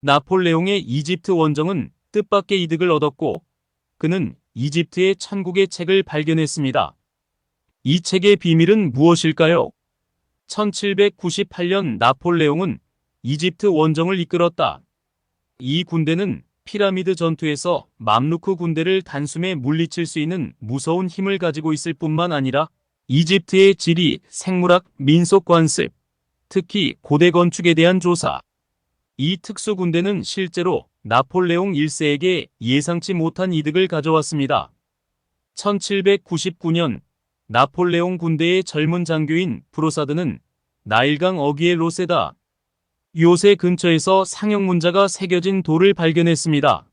나폴레옹의 이집트 원정은 뜻밖의 이득을 얻었고 그는 이집트의 천국의 책을 발견했습니다. 이 책의 비밀은 무엇일까요? 1798년 나폴레옹은 이집트 원정을 이끌었다. 이 군대는 피라미드 전투에서 맘루크 군대를 단숨에 물리칠 수 있는 무서운 힘을 가지고 있을 뿐만 아니라 이집트의 지리, 생물학, 민속 관습, 특히 고대 건축에 대한 조사, 이 특수 군대는 실제로 나폴레옹 1세에게 예상치 못한 이득을 가져왔습니다. 1799년 나폴레옹 군대의 젊은 장교인 브로사드는 나일강 어귀의 로세다 요새 근처에서 상형문자가 새겨진 돌을 발견했습니다.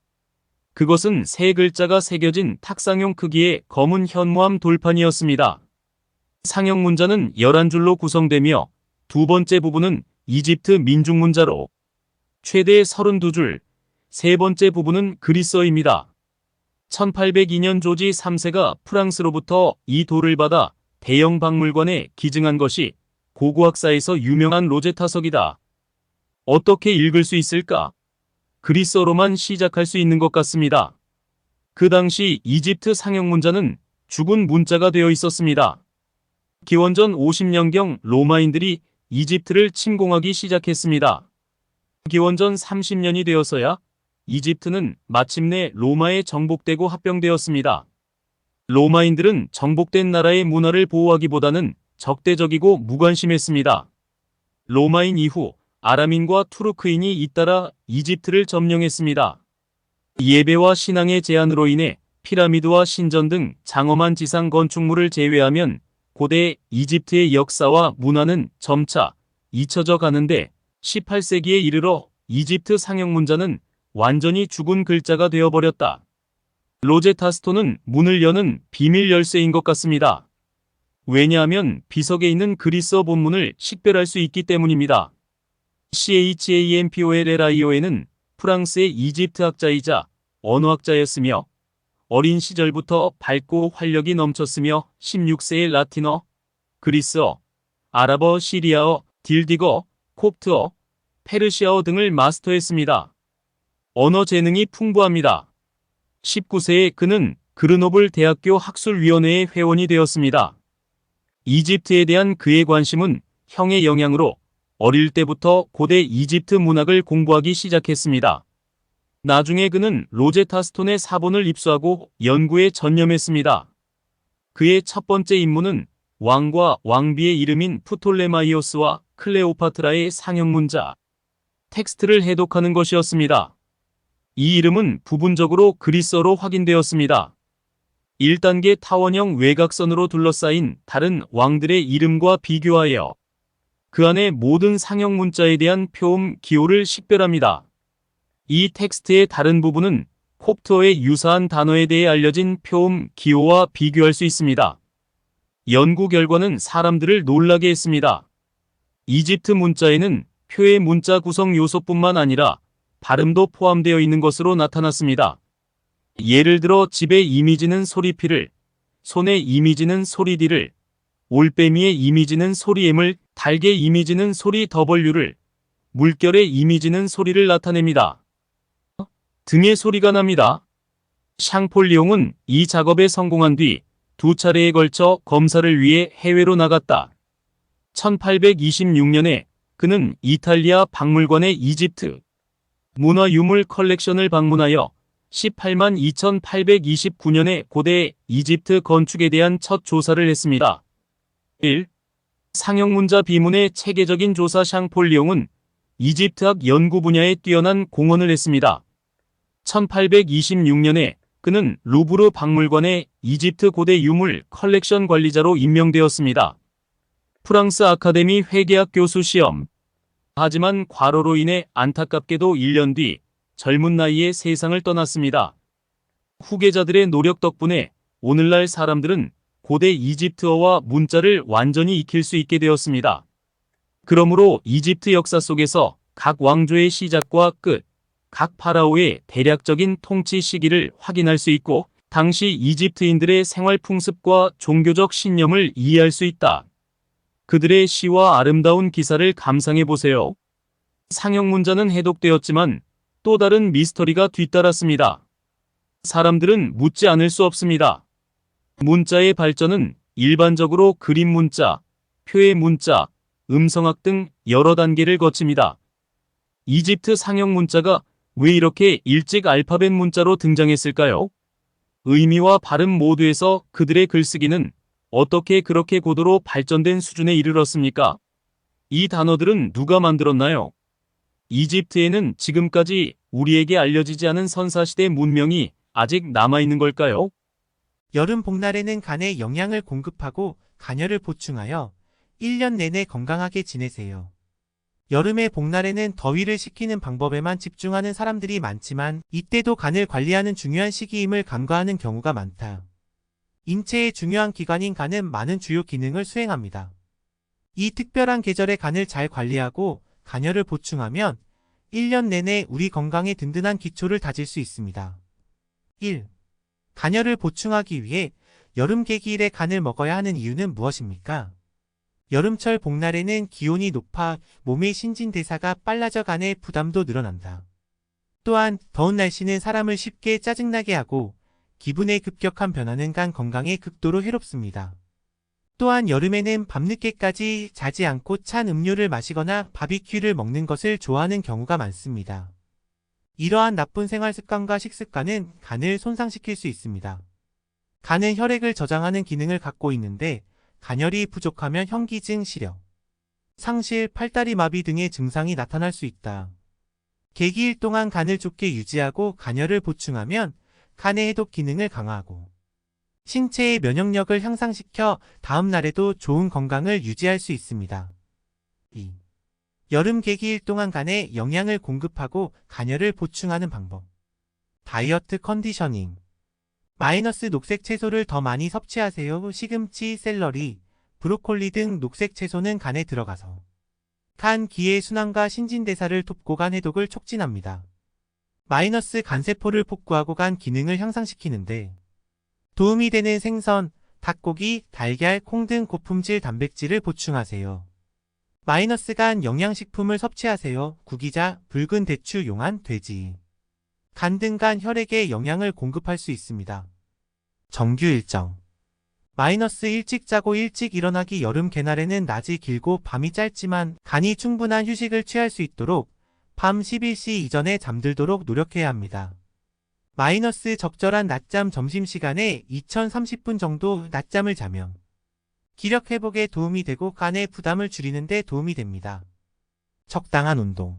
그것은 세 글자가 새겨진 탁상용 크기의 검은 현무암 돌판이었습니다. 상형문자는 11줄로 구성되며 두 번째 부분은 이집트 민중문자로 최대 32줄, 세 번째 부분은 그리스어입니다. 1802년 조지 3세가 프랑스로부터 이 돌을 받아 대형 박물관에 기증한 것이 고고학사에서 유명한 로제타석이다. 어떻게 읽을 수 있을까? 그리스어로만 시작할 수 있는 것 같습니다. 그 당시 이집트 상형문자는 죽은 문자가 되어 있었습니다. 기원전 50년경 로마인들이 이집트를 침공하기 시작했습니다. 기원전 30년이 되어서야 이집트는 마침내 로마에 정복되고 합병되었습니다. 로마인들은 정복된 나라의 문화를 보호하기보다는 적대적이고 무관심했습니다. 로마인 이후 아람인과 투르크인이 잇따라 이집트를 점령했습니다. 예배와 신앙의 제한으로 인해 피라미드와 신전 등 장엄한 지상 건축물을 제외하면 고대 이집트의 역사와 문화는 점차 잊혀져 가는데 18세기에 이르러 이집트 상형문자는 완전히 죽은 글자가 되어버렸다. 로제타 스톤은 문을 여는 비밀 열쇠인 것 같습니다. 왜냐하면 비석에 있는 그리스어 본문을 식별할 수 있기 때문입니다. CHAMPOLLION은 프랑스의 이집트 학자이자 언어학자였으며 어린 시절부터 밝고 활력이 넘쳤으며 16세의 라틴어, 그리스어, 아랍어, 시리아어, 딜디거, 콥트어, 페르시아어 등을 마스터했습니다. 언어 재능이 풍부합니다. 19세에 그는 그르노블 대학교 학술위원회의 회원이 되었습니다. 이집트에 대한 그의 관심은 형의 영향으로 어릴 때부터 고대 이집트 문학을 공부하기 시작했습니다. 나중에 그는 로제타 스톤의 사본을 입수하고 연구에 전념했습니다. 그의 첫 번째 임무는 왕과 왕비의 이름인 프톨레마이오스와 클레오파트라의 상형문자 텍스트를 해독하는 것이었습니다. 이 이름은 부분적으로 그리스어로 확인되었습니다. 1단계 타원형 외곽선으로 둘러싸인 다른 왕들의 이름과 비교하여 그 안의 모든 상형 문자에 대한 표음 기호를 식별합니다. 이 텍스트의 다른 부분은 콥트어의 유사한 단어에 대해 알려진 표음 기호와 비교할 수 있습니다. 연구 결과는 사람들을 놀라게 했습니다. 이집트 문자에는 표의 문자 구성 요소뿐만 아니라 발음도 포함되어 있는 것으로 나타났습니다. 예를 들어 집의 이미지는 소리피를, 손의 이미지는 소리디를, 올빼미의 이미지는 소리 M을, 닭의 이미지는 소리 W를, 물결의 이미지는 소리를 나타냅니다. 등의 소리가 납니다. 샹폴리옹은 이 작업에 성공한 뒤 두 차례에 걸쳐 검사를 위해 해외로 나갔다. 1826년에 그는 이탈리아 박물관의 이집트 문화유물 컬렉션을 방문하여 18만 2829년에 고대 이집트 건축에 대한 첫 조사를 했습니다. 1. 상형문자 비문의 체계적인 조사. 샹폴리옹은 이집트학 연구 분야에 뛰어난 공헌을 했습니다. 1826년에 그는 루브르 박물관의 이집트 고대 유물 컬렉션 관리자로 임명되었습니다. 프랑스 아카데미 회계학 교수 시험. 하지만 과로로 인해 안타깝게도 1년 뒤 젊은 나이에 세상을 떠났습니다. 후계자들의 노력 덕분에 오늘날 사람들은 고대 이집트어와 문자를 완전히 익힐 수 있게 되었습니다. 그러므로 이집트 역사 속에서 각 왕조의 시작과 끝, 각 파라오의 대략적인 통치 시기를 확인할 수 있고 당시 이집트인들의 생활 풍습과 종교적 신념을 이해할 수 있다. 그들의 시와 아름다운 기사를 감상해 보세요. 상형문자는 해독되었지만 또 다른 미스터리가 뒤따랐습니다. 사람들은 묻지 않을 수 없습니다. 문자의 발전은 일반적으로 그림 문자, 표의 문자, 음성학 등 여러 단계를 거칩니다. 이집트 상형 문자가 왜 이렇게 일찍 알파벳 문자로 등장했을까요? 의미와 발음 모두에서 그들의 글쓰기는 어떻게 그렇게 고도로 발전된 수준에 이르렀습니까? 이 단어들은 누가 만들었나요? 이집트에는 지금까지 우리에게 알려지지 않은 선사시대 문명이 아직 남아있는 걸까요? 여름 복날에는 간에 영양을 공급하고 간혈을 보충하여 1년 내내 건강하게 지내세요. 여름의 복날에는 더위를 식히는 방법에만 집중하는 사람들이 많지만 이때도 간을 관리하는 중요한 시기임을 간과하는 경우가 많다. 인체의 중요한 기관인 간은 많은 주요 기능을 수행합니다. 이 특별한 계절에 간을 잘 관리하고 간혈을 보충하면 1년 내내 우리 건강에 든든한 기초를 다질 수 있습니다. 1. 간혈을 보충하기 위해 여름 계기일에 간을 먹어야 하는 이유는 무엇입니까? 여름철 복날에는 기온이 높아 몸의 신진대사가 빨라져 간의 부담도 늘어난다. 또한 더운 날씨는 사람을 쉽게 짜증나게 하고 기분의 급격한 변화는 간 건강에 극도로 해롭습니다. 또한 여름에는 밤늦게까지 자지 않고 찬 음료를 마시거나 바비큐를 먹는 것을 좋아하는 경우가 많습니다. 이러한 나쁜 생활 습관과 식습관은 간을 손상시킬 수 있습니다. 간은 혈액을 저장하는 기능을 갖고 있는데 간혈이 부족하면 현기증, 시력, 상실, 팔다리 마비 등의 증상이 나타날 수 있다. 계기일 동안 간을 좋게 유지하고 간혈을 보충하면 간의 해독 기능을 강화하고 신체의 면역력을 향상시켜 다음 날에도 좋은 건강을 유지할 수 있습니다. 2. 여름 계기일 동안 간에 영양을 공급하고 간혈을 보충하는 방법. 다이어트 컨디셔닝. 마이너스 녹색 채소를 더 많이 섭취하세요. 시금치, 샐러리, 브로콜리 등 녹색 채소는 간에 들어가서 간 기의 순환과 신진대사를 돕고 간 해독을 촉진합니다. 마이너스 간세포를 복구하고 간 기능을 향상시키는데 도움이 되는 생선, 닭고기, 달걀, 콩 등 고품질 단백질을 보충하세요. 마이너스 간 영양식품을 섭취하세요. 구기자, 붉은 대추, 용안, 돼지. 간 등 간 혈액에 영양을 공급할 수 있습니다. 정규 일정. 마이너스 일찍 자고 일찍 일어나기. 여름 개날에는 낮이 길고 밤이 짧지만 간이 충분한 휴식을 취할 수 있도록 밤 11시 이전에 잠들도록 노력해야 합니다. 마이너스 적절한 낮잠. 점심시간에 2030분 정도 낮잠을 자면 기력 회복에 도움이 되고 간의 부담을 줄이는 데 도움이 됩니다. 적당한 운동.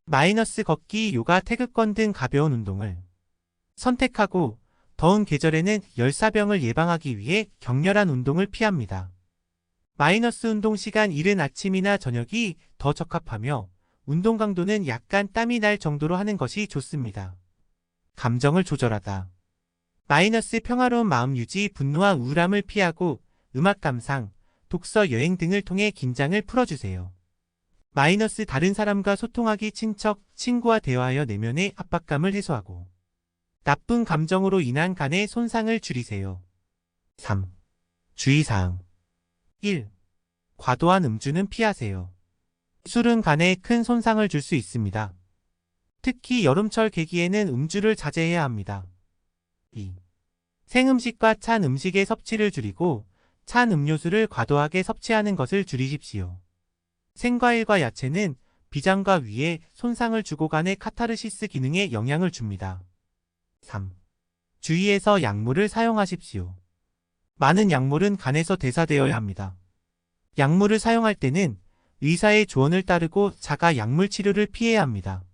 마이너스 걷기, 요가, 태극권 등 가벼운 운동을 선택하고 더운 계절에는 열사병을 예방하기 위해 격렬한 운동을 피합니다. 마이너스 운동 시간. 이른 아침이나 저녁이 더 적합하며 운동 강도는 약간 땀이 날 정도로 하는 것이 좋습니다. 감정을 조절하다. 마이너스 평화로운 마음 유지. 분노와 우울함을 피하고 음악 감상, 독서, 여행 등을 통해 긴장을 풀어주세요. 마이너스 다른 사람과 소통하기. 친척, 친구와 대화하여 내면의 압박감을 해소하고 나쁜 감정으로 인한 간의 손상을 줄이세요. 3. 주의사항. 1. 과도한 음주는 피하세요. 술은 간에 큰 손상을 줄 수 있습니다. 특히 여름철 계기에는 음주를 자제해야 합니다. 2. 생음식과 찬 음식의 섭취를 줄이고 찬 음료수를 과도하게 섭취하는 것을 줄이십시오. 생과일과 야채는 비장과 위에 손상을 주고 간의 카타르시스 기능에 영향을 줍니다. 3. 주의해서 약물을 사용하십시오. 많은 약물은 간에서 대사되어야 합니다. 약물을 사용할 때는 의사의 조언을 따르고 자가 약물 치료를 피해야 합니다.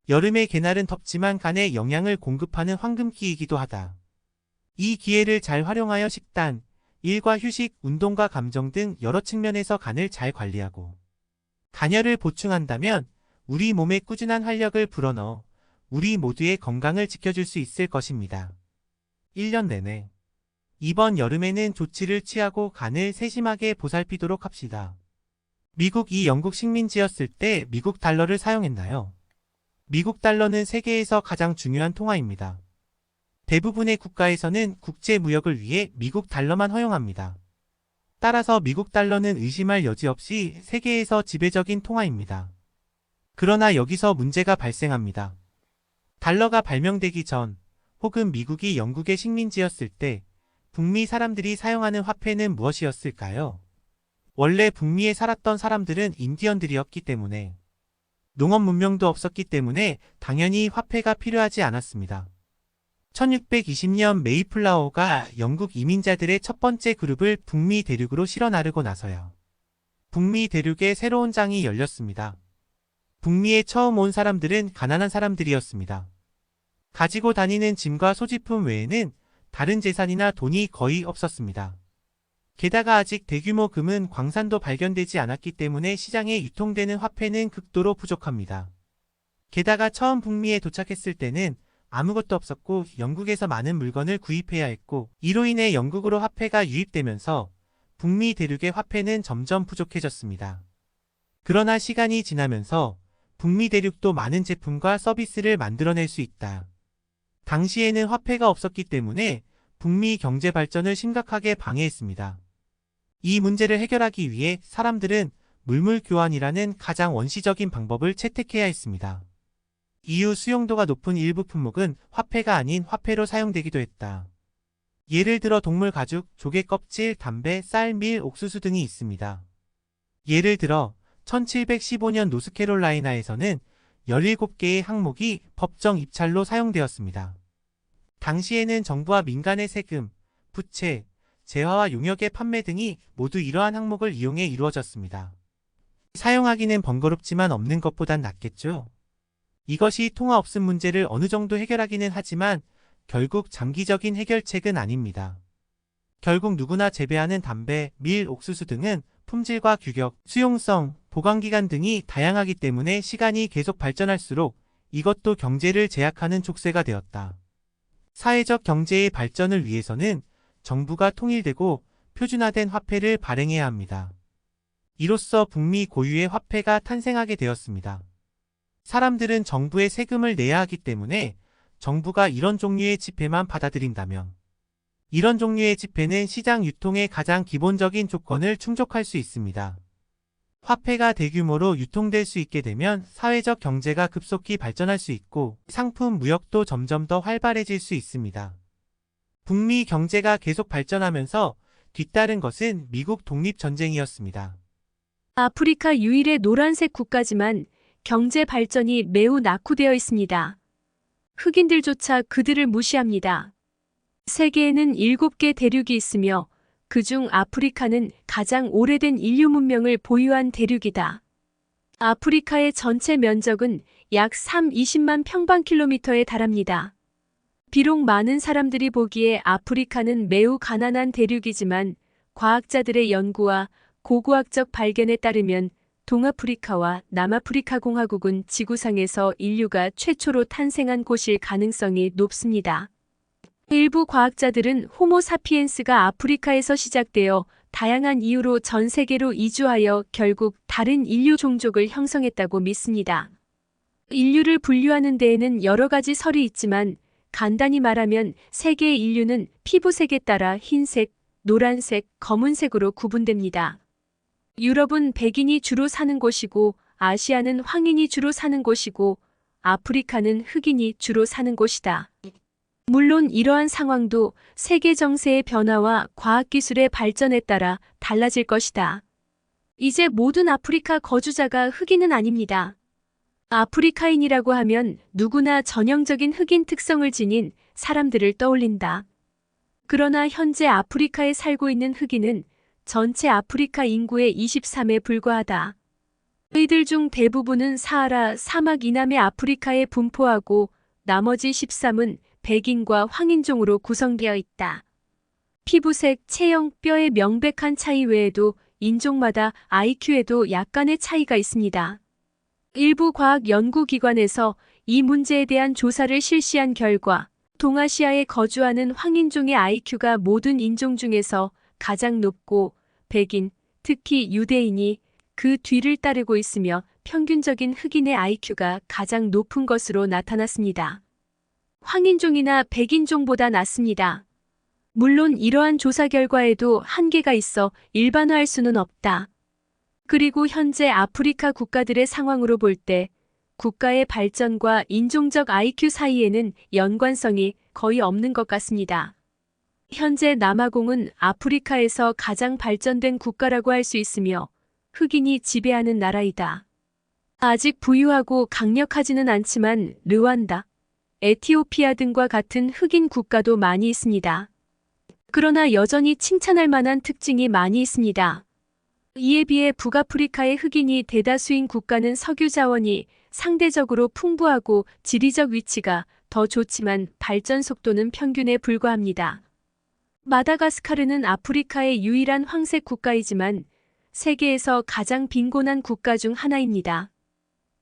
여름의 개날은 덥지만 간에 영양을 공급하는 황금기이기도 하다. 이 기회를 잘 활용하여 식단, 일과 휴식, 운동과 감정 등 여러 측면에서 간을 잘 관리하고 간혈을 보충한다면 우리 몸에 꾸준한 활력을 불어넣어 우리 모두의 건강을 지켜줄 수 있을 것입니다. 1년 내내. 이번 여름에는 조치를 취하고 간을 세심하게 보살피도록 합시다. 미국이 영국 식민지였을 때 미국 달러를 사용했나요? 미국 달러는 세계에서 가장 중요한 통화입니다. 대부분의 국가에서는 국제 무역을 위해 미국 달러만 허용합니다. 따라서 미국 달러는 의심할 여지 없이 세계에서 지배적인 통화입니다. 그러나 여기서 문제가 발생합니다. 달러가 발명되기 전 혹은 미국이 영국의 식민지였을 때 북미 사람들이 사용하는 화폐는 무엇이었을까요? 원래 북미에 살았던 사람들은 인디언들이었기 때문에 농업 문명도 없었기 때문에 당연히 화폐가 필요하지 않았습니다. 1620년 메이플라워가 영국 이민자들의 첫 번째 그룹을 북미 대륙으로 실어 나르고 나서야 북미 대륙의 새로운 장이 열렸습니다. 북미에 처음 온 사람들은 가난한 사람들이었습니다. 가지고 다니는 짐과 소지품 외에는 다른 재산이나 돈이 거의 없었습니다. 게다가 아직 대규모 금은 광산도 발견되지 않았기 때문에 시장에 유통되는 화폐는 극도로 부족합니다. 게다가 처음 북미에 도착했을 때는 아무것도 없었고 영국에서 많은 물건을 구입해야 했고 이로 인해 영국으로 화폐가 유입되면서 북미 대륙의 화폐는 점점 부족해졌습니다. 그러나 시간이 지나면서 북미 대륙도 많은 제품과 서비스를 만들어낼 수 있다. 당시에는 화폐가 없었기 때문에 북미 경제 발전을 심각하게 방해했습니다. 이 문제를 해결하기 위해 사람들은 물물 교환이라는 가장 원시적인 방법을 채택해야 했습니다. 이후 수용도가 높은 일부 품목은 화폐가 아닌 화폐로 사용되기도 했다. 예를 들어 동물 가죽, 조개 껍질, 담배, 쌀, 밀, 옥수수 등이 있습니다. 예를 들어 1715년 노스캐롤라이나에서는 17개의 항목이 법정 입찰로 사용되었습니다. 당시에는 정부와 민간의 세금, 부채, 재화와 용역의 판매 등이 모두 이러한 항목을 이용해 이루어졌습니다. 사용하기는 번거롭지만 없는 것보단 낫겠죠. 이것이 통화 없음 문제를 어느 정도 해결하기는 하지만 결국 장기적인 해결책은 아닙니다. 결국 누구나 재배하는 담배, 밀, 옥수수 등은 품질과 규격, 수용성, 보관기간 등이 다양하기 때문에 시간이 계속 발전할수록 이것도 경제를 제약하는 촉세가 되었다. 사회적 경제의 발전을 위해서는 정부가 통일되고 표준화된 화폐를 발행해야 합니다. 이로써 북미 고유의 화폐가 탄생하게 되었습니다. 사람들은 정부에 세금을 내야 하기 때문에 정부가 이런 종류의 지폐만 받아들인다면 이런 종류의 지폐는 시장 유통의 가장 기본적인 조건을 충족할 수 있습니다. 화폐가 대규모로 유통될 수 있게 되면 사회적 경제가 급속히 발전할 수 있고 상품 무역도 점점 더 활발해질 수 있습니다. 북미 경제가 계속 발전하면서 뒤따른 것은 미국 독립전쟁이었습니다. 아프리카 유일의 노란색 국가지만 경제 발전이 매우 낙후되어 있습니다. 흑인들조차 그들을 무시합니다. 세계에는 7개 대륙이 있으며 그중 아프리카는 가장 오래된 인류 문명을 보유한 대륙이다. 아프리카의 전체 면적은 약 20만 평방킬로미터에 달합니다. 비록 많은 사람들이 보기에 아프리카는 매우 가난한 대륙이지만 과학자들의 연구와 고고학적 발견에 따르면 동아프리카와 남아프리카 공화국은 지구상에서 인류가 최초로 탄생한 곳일 가능성이 높습니다. 일부 과학자들은 호모사피엔스가 아프리카에서 시작되어 다양한 이유로 전 세계로 이주하여 결국 다른 인류 종족을 형성했다고 믿습니다. 인류를 분류하는 데에는 여러 가지 설이 있지만 간단히 말하면 세계의 인류는 피부색에 따라 흰색, 노란색, 검은색으로 구분됩니다. 유럽은 백인이 주로 사는 곳이고 아시아는 황인이 주로 사는 곳이고 아프리카는 흑인이 주로 사는 곳이다. 물론 이러한 상황도 세계 정세의 변화와 과학기술의 발전에 따라 달라질 것이다. 이제 모든 아프리카 거주자가 흑인은 아닙니다. 아프리카인이라고 하면 누구나 전형적인 흑인 특성을 지닌 사람들을 떠올린다. 그러나 현재 아프리카에 살고 있는 흑인은 전체 아프리카 인구의 23에 불과하다. 이들 중 대부분은 사하라 사막 이남의 아프리카에 분포하고 나머지 13은 백인과 황인종으로 구성되어 있다. 피부색, 체형, 뼈의 명백한 차이 외에도 인종마다 IQ에도 약간의 차이가 있습니다. 일부 과학 연구기관에서 이 문제에 대한 조사를 실시한 결과 동아시아에 거주하는 황인종의 IQ가 모든 인종 중에서 가장 높고 백인, 특히 유대인이 그 뒤를 따르고 있으며 평균적인 흑인의 IQ가 가장 높은 것으로 나타났습니다. 황인종이나 백인종보다 낮습니다. 물론 이러한 조사 결과에도 한계가 있어 일반화할 수는 없다. 그리고 현재 아프리카 국가들의 상황으로 볼 때 국가의 발전과 인종적 IQ 사이에는 연관성이 거의 없는 것 같습니다. 현재 남아공은 아프리카에서 가장 발전된 국가라고 할 수 있으며 흑인이 지배하는 나라이다. 아직 부유하고 강력하지는 않지만 르완다, 에티오피아 등과 같은 흑인 국가도 많이 있습니다. 그러나 여전히 칭찬할 만한 특징이 많이 있습니다. 이에 비해 북아프리카의 흑인이 대다수인 국가는 석유 자원이 상대적으로 풍부하고 지리적 위치가 더 좋지만 발전 속도는 평균에 불과합니다. 마다가스카르는 아프리카의 유일한 황색 국가이지만 세계에서 가장 빈곤한 국가 중 하나입니다.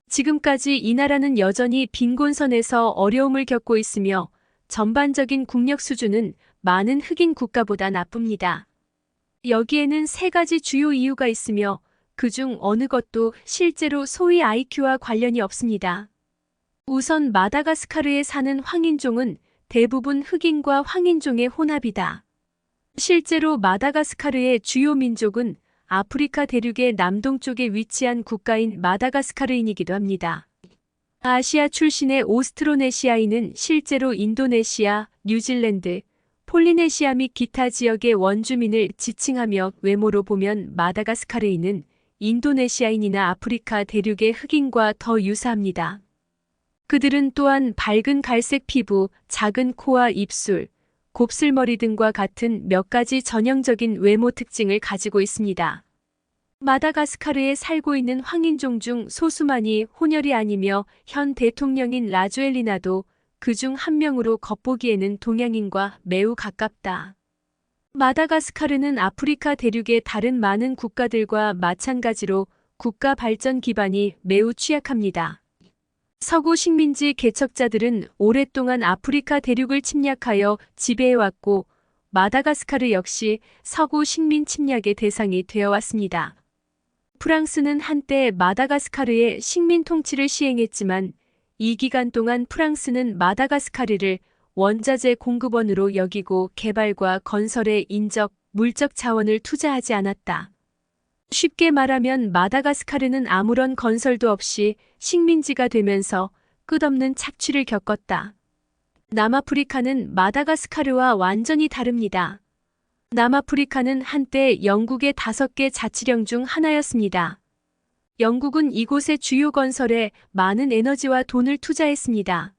지금까지 이 나라는 여전히 빈곤선에서 어려움을 겪고 있으며 전반적인 국력 수준은 많은 흑인 국가보다 나쁩니다. 여기에는 세 가지 주요 이유가 있으며 그중 어느 것도 실제로 소위 IQ와 관련이 없습니다. 우선 마다가스카르에 사는 황인종은 대부분 흑인과 황인종의 혼합이다. 실제로 마다가스카르의 주요 민족은 아프리카 대륙의 남동쪽에 위치한 국가인 마다가스카르인이기도 합니다. 아시아 출신의 오스트로네시아인은 실제로 인도네시아, 뉴질랜드, 폴리네시아 및 기타 지역의 원주민을 지칭하며 외모로 보면 마다가스카르인은 인도네시아인이나 아프리카 대륙의 흑인과 더 유사합니다. 그들은 또한 밝은 갈색 피부, 작은 코와 입술, 곱슬머리 등과 같은 몇 가지 전형적인 외모 특징을 가지고 있습니다. 마다가스카르에 살고 있는 황인종 중 소수만이 혼혈이 아니며 현 대통령인 라조엘리나도 그중 한 명으로 겉보기에는 동양인과 매우 가깝다. 마다가스카르는 아프리카 대륙의 다른 많은 국가들과 마찬가지로 국가 발전 기반이 매우 취약합니다. 서구 식민지 개척자들은 오랫동안 아프리카 대륙을 침략하여 지배해왔고 마다가스카르 역시 서구 식민 침략의 대상이 되어왔습니다. 프랑스는 한때 마다가스카르의 식민 통치를 시행했지만 이 기간 동안 프랑스는 마다가스카르를 원자재 공급원으로 여기고 개발과 건설에 인적, 물적 자원을 투자하지 않았다. 쉽게 말하면 마다가스카르는 아무런 건설도 없이 식민지가 되면서 끝없는 착취를 겪었다. 남아프리카는 마다가스카르와 완전히 다릅니다. 남아프리카는 한때 영국의 5개 자치령 중 하나였습니다. 영국은 이곳의 주요 건설에 많은 에너지와 돈을 투자했습니다.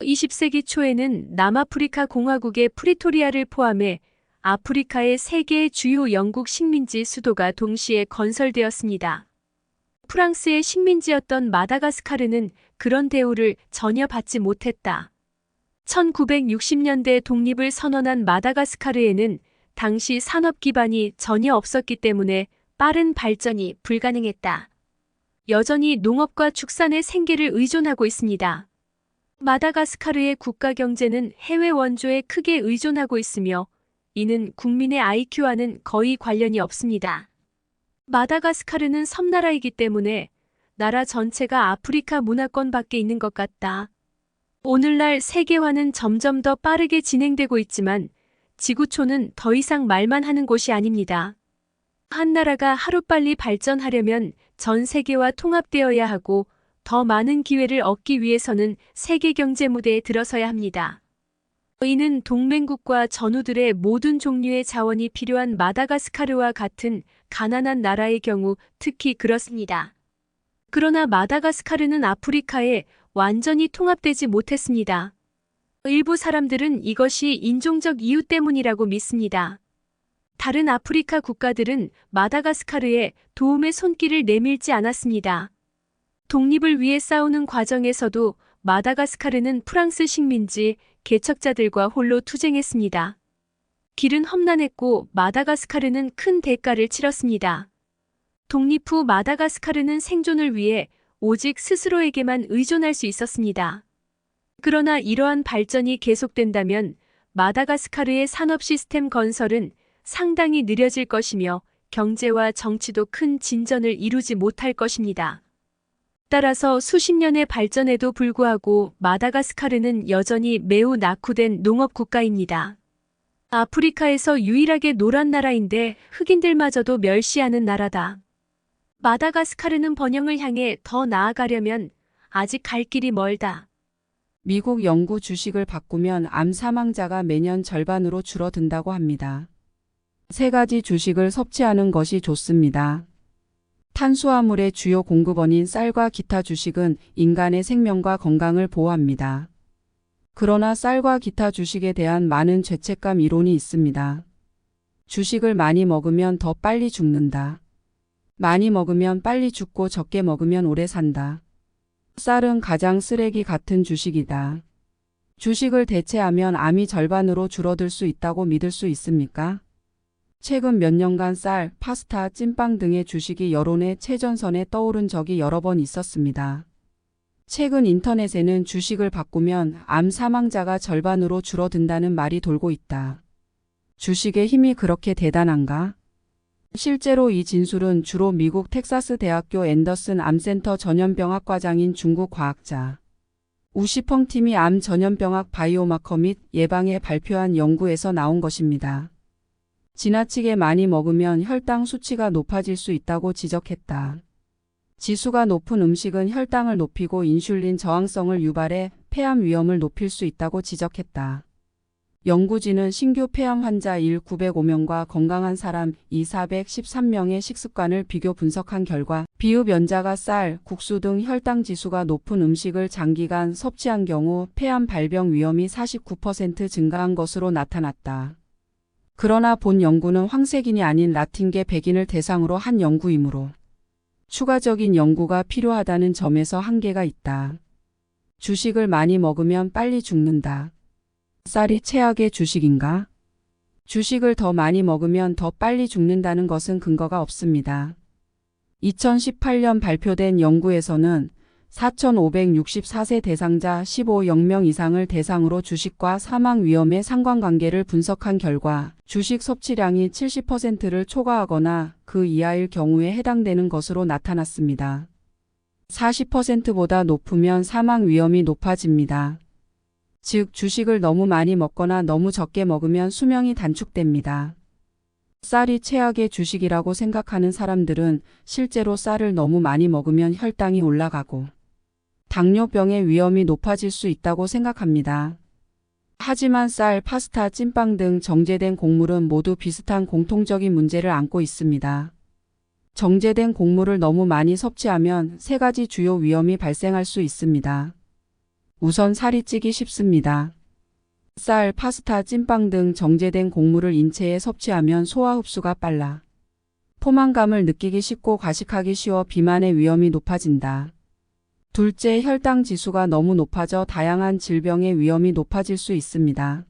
20세기 초에는 남아프리카 공화국의 프리토리아를 포함해 아프리카의 3개의 주요 영국 식민지 수도가 동시에 건설되었습니다. 프랑스의 식민지였던 마다가스카르는 그런 대우를 전혀 받지 못했다. 1960년대 독립을 선언한 마다가스카르에는 당시 산업 기반이 전혀 없었기 때문에 빠른 발전이 불가능했다. 여전히 농업과 축산의 생계를 의존하고 있습니다. 마다가스카르의 국가 경제는 해외 원조에 크게 의존하고 있으며 이는 국민의 IQ와는 거의 관련이 없습니다. 마다가스카르는 섬나라이기 때문에 나라 전체가 아프리카 문화권 밖에 있는 것 같다. 오늘날 세계화는 점점 더 빠르게 진행되고 있지만 지구촌은 더 이상 말만 하는 곳이 아닙니다. 한 나라가 하루빨리 발전하려면 전 세계와 통합되어야 하고 더 많은 기회를 얻기 위해서는 세계 경제 무대에 들어서야 합니다. 이는 동맹국과 전우들의 모든 종류의 자원이 필요한 마다가스카르와 같은 가난한 나라의 경우 특히 그렇습니다. 그러나 마다가스카르는 아프리카에 완전히 통합되지 못했습니다. 일부 사람들은 이것이 인종적 이유 때문이라고 믿습니다. 다른 아프리카 국가들은 마다가스카르에 도움의 손길을 내밀지 않았습니다. 독립을 위해 싸우는 과정에서도 마다가스카르는 프랑스 식민지 개척자들과 홀로 투쟁했습니다. 길은 험난했고 마다가스카르는 큰 대가를 치렀습니다. 독립 후 마다가스카르는 생존을 위해 오직 스스로에게만 의존할 수 있었습니다. 그러나 이러한 발전이 계속된다면 마다가스카르의 산업 시스템 건설은 상당히 느려질 것이며 경제와 정치도 큰 진전을 이루지 못할 것입니다. 따라서 수십 년의 발전에도 불구하고 마다가스카르는 여전히 매우 낙후된 농업 국가입니다. 아프리카에서 유일하게 노란 나라인데 흑인들마저도 멸시하는 나라다. 마다가스카르는 번영을 향해 더 나아가려면 아직 갈 길이 멀다. 미국 연구 주식을 바꾸면 암 사망자가 매년 절반으로 줄어든다고 합니다. 3가지 주식을 섭취하는 것이 좋습니다. 탄수화물의 주요 공급원인 쌀과 기타 주식은 인간의 생명과 건강을 보호합니다. 그러나 쌀과 기타 주식에 대한 많은 죄책감 이론이 있습니다. 주식을 많이 먹으면 더 빨리 죽는다. 많이 먹으면 빨리 죽고 적게 먹으면 오래 산다. 쌀은 가장 쓰레기 같은 주식이다. 주식을 대체하면 암이 절반으로 줄어들 수 있다고 믿을 수 있습니까? 최근 몇 년간 쌀, 파스타, 찐빵 등의 주식이 여론의 최전선에 떠오른 적이 여러 번 있었습니다. 최근 인터넷에는 주식을 바꾸면 암 사망자가 절반으로 줄어든다는 말이 돌고 있다. 주식의 힘이 그렇게 대단한가? 실제로 이 진술은 주로 미국 텍사스 대학교 앤더슨 암센터 전염병학 과장인 중국 과학자 우시펑 팀이 암 전염병학 바이오마커 및 예방에 발표한 연구에서 나온 것입니다. 지나치게 많이 먹으면 혈당 수치가 높아질 수 있다고 지적했다. 지수가 높은 음식은 혈당을 높이고 인슐린 저항성을 유발해 폐암 위험을 높일 수 있다고 지적했다. 연구진은 신규 폐암 환자 905명과 건강한 사람 413명의 식습관을 비교 분석한 결과 비흡연자가 쌀, 국수 등 혈당 지수가 높은 음식을 장기간 섭취한 경우 폐암 발병 위험이 49% 증가한 것으로 나타났다. 그러나 본 연구는 황색인이 아닌 라틴계 백인을 대상으로 한 연구이므로 추가적인 연구가 필요하다는 점에서 한계가 있다. 주식을 많이 먹으면 빨리 죽는다. 쌀이 최악의 주식인가? 주식을 더 많이 먹으면 더 빨리 죽는다는 것은 근거가 없습니다. 2018년 발표된 연구에서는 4,564세 대상자 15명 이상을 대상으로 주식과 사망 위험의 상관관계를 분석한 결과 주식 섭취량이 70%를 초과하거나 그 이하일 경우에 해당되는 것으로 나타났습니다. 40%보다 높으면 사망 위험이 높아집니다. 즉, 주식을 너무 많이 먹거나 너무 적게 먹으면 수명이 단축됩니다. 쌀이 최악의 주식이라고 생각하는 사람들은 실제로 쌀을 너무 많이 먹으면 혈당이 올라가고 당뇨병의 위험이 높아질 수 있다고 생각합니다. 하지만 쌀, 파스타, 찐빵 등 정제된 곡물은 모두 비슷한 공통적인 문제를 안고 있습니다. 정제된 곡물을 너무 많이 섭취하면 3가지 주요 위험이 발생할 수 있습니다. 우선 살이 찌기 쉽습니다. 쌀, 파스타, 찐빵 등 정제된 곡물을 인체에 섭취하면 소화 흡수가 빨라 포만감을 느끼기 쉽고 과식하기 쉬워 비만의 위험이 높아진다. 둘째, 혈당 지수가 너무 높아져 다양한 질병의 위험이 높아질 수 있습니다.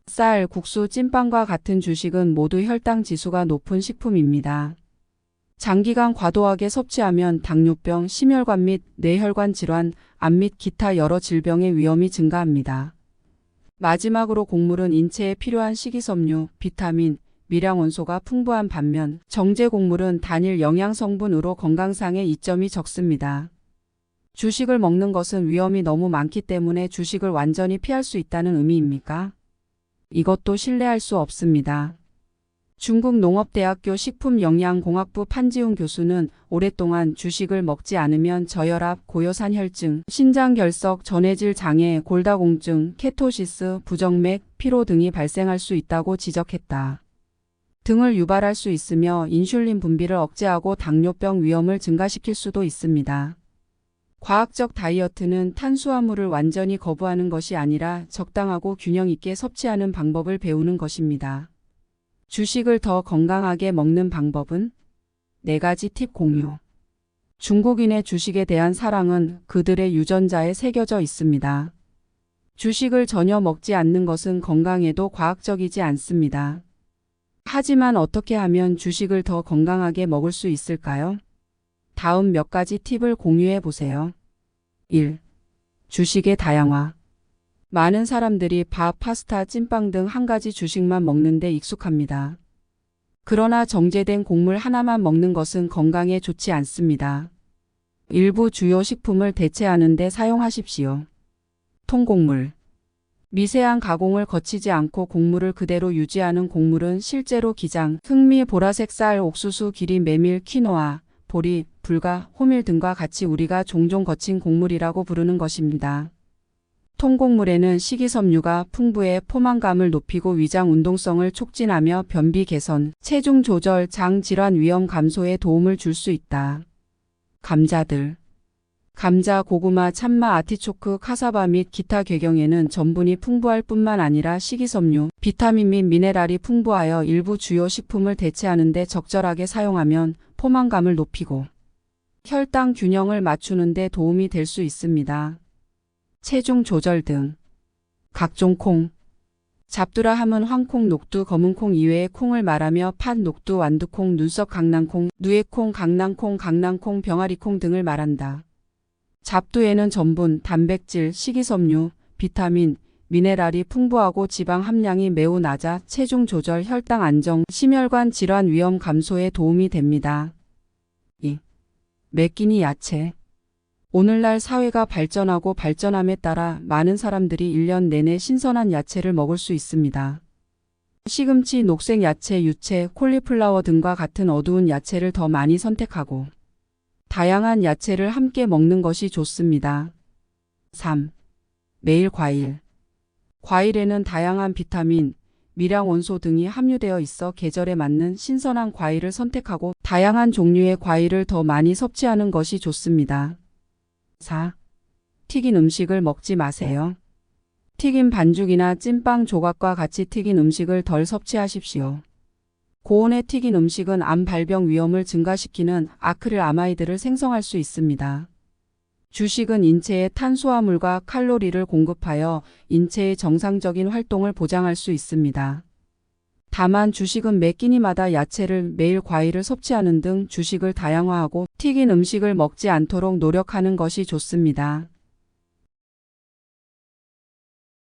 쌀, 국수, 찐빵과 같은 주식은 모두 혈당 지수가 높은 식품입니다. 장기간 과도하게 섭취하면 당뇨병, 심혈관 및 뇌혈관 질환, 암 및 기타 여러 질병의 위험이 증가합니다. 마지막으로 곡물은 인체에 필요한 식이섬유, 비타민, 미량원소가 풍부한 반면 정제 곡물은 단일 영양 성분으로 건강상의 이점이 적습니다. 주식을 먹는 것은 위험이 너무 많기 때문에 주식을 완전히 피할 수 있다는 의미입니까? 이것도 신뢰할 수 없습니다. 중국 농업대학교 식품영양공학부 판지훈 교수는 오랫동안 주식을 먹지 않으면 저혈압, 고요산혈증, 신장결석, 전해질 장애, 골다공증, 케토시스, 부정맥, 피로 등이 발생할 수 있다고 지적했다. 등을 유발할 수 있으며 인슐린 분비를 억제하고 당뇨병 위험을 증가시킬 수도 있습니다. 과학적 다이어트는 탄수화물을 완전히 거부하는 것이 아니라 적당하고 균형 있게 섭취하는 방법을 배우는 것입니다. 주식을 더 건강하게 먹는 방법은 4가지 팁 공유. 중국인의 주식에 대한 사랑은 그들의 유전자에 새겨져 있습니다. 주식을 전혀 먹지 않는 것은 건강에도 과학적이지 않습니다. 하지만 어떻게 하면 주식을 더 건강하게 먹을 수 있을까요? 다음 몇 가지 팁을 공유해 보세요. 1. 주식의 다양화. 많은 사람들이 밥, 파스타, 찐빵 등 한 가지 주식만 먹는데 익숙합니다. 그러나 정제된 곡물 하나만 먹는 것은 건강에 좋지 않습니다. 일부 주요 식품을 대체하는 데 사용하십시오. 통곡물. 미세한 가공을 거치지 않고 곡물을 그대로 유지하는 곡물은 실제로 기장, 흑미, 보라색 쌀, 옥수수, 기리, 메밀, 키노아, 보리, 불가, 호밀 등과 같이 우리가 종종 거친 곡물이라고 부르는 것입니다. 통곡물에는 식이섬유가 풍부해 포만감을 높이고 위장 운동성을 촉진하며 변비 개선, 체중 조절, 장 질환 위험 감소에 도움을 줄 수 있다. 감자들. 감자, 고구마, 참마, 아티초크, 카사바 및 기타 궤경에는 전분이 풍부할 뿐만 아니라 식이섬유, 비타민 및 미네랄이 풍부하여 일부 주요 식품을 대체하는 데 적절하게 사용하면 포만감을 높이고 혈당 균형을 맞추는 데 도움이 될 수 있습니다. 체중 조절 등. 각종 콩. 잡두라 함은 황콩, 녹두, 검은콩 이외의 콩을 말하며 팥, 녹두, 완두콩, 눈썹 강낭콩, 누에콩, 강낭콩, 병아리콩 등을 말한다. 잡두에는 전분, 단백질, 식이섬유, 비타민, 미네랄이 풍부하고 지방 함량이 매우 낮아 체중 조절, 혈당 안정, 심혈관 질환 위험 감소에 도움이 됩니다. 2. 매끼니 야채. 오늘날 사회가 발전하고 발전함에 따라 많은 사람들이 1년 내내 신선한 야채를 먹을 수 있습니다. 시금치, 녹색 야채, 유채, 콜리플라워 등과 같은 어두운 야채를 더 많이 선택하고 다양한 야채를 함께 먹는 것이 좋습니다. 3. 매일 과일. 과일에는 다양한 비타민, 미량 원소 등이 함유되어 있어 계절에 맞는 신선한 과일을 선택하고 다양한 종류의 과일을 더 많이 섭취하는 것이 좋습니다. 4. 튀긴 음식을 먹지 마세요. 튀긴 반죽이나 찐빵 조각과 같이 튀긴 음식을 덜 섭취하십시오. 고온에 튀긴 음식은 암 발병 위험을 증가시키는 아크릴아마이드를 생성할 수 있습니다. 주식은 인체에 탄수화물과 칼로리를 공급하여 인체의 정상적인 활동을 보장할 수 있습니다. 다만 주식은 매 끼니마다 야채를 매일 과일을 섭취하는 등 주식을 다양화하고 튀긴 음식을 먹지 않도록 노력하는 것이 좋습니다.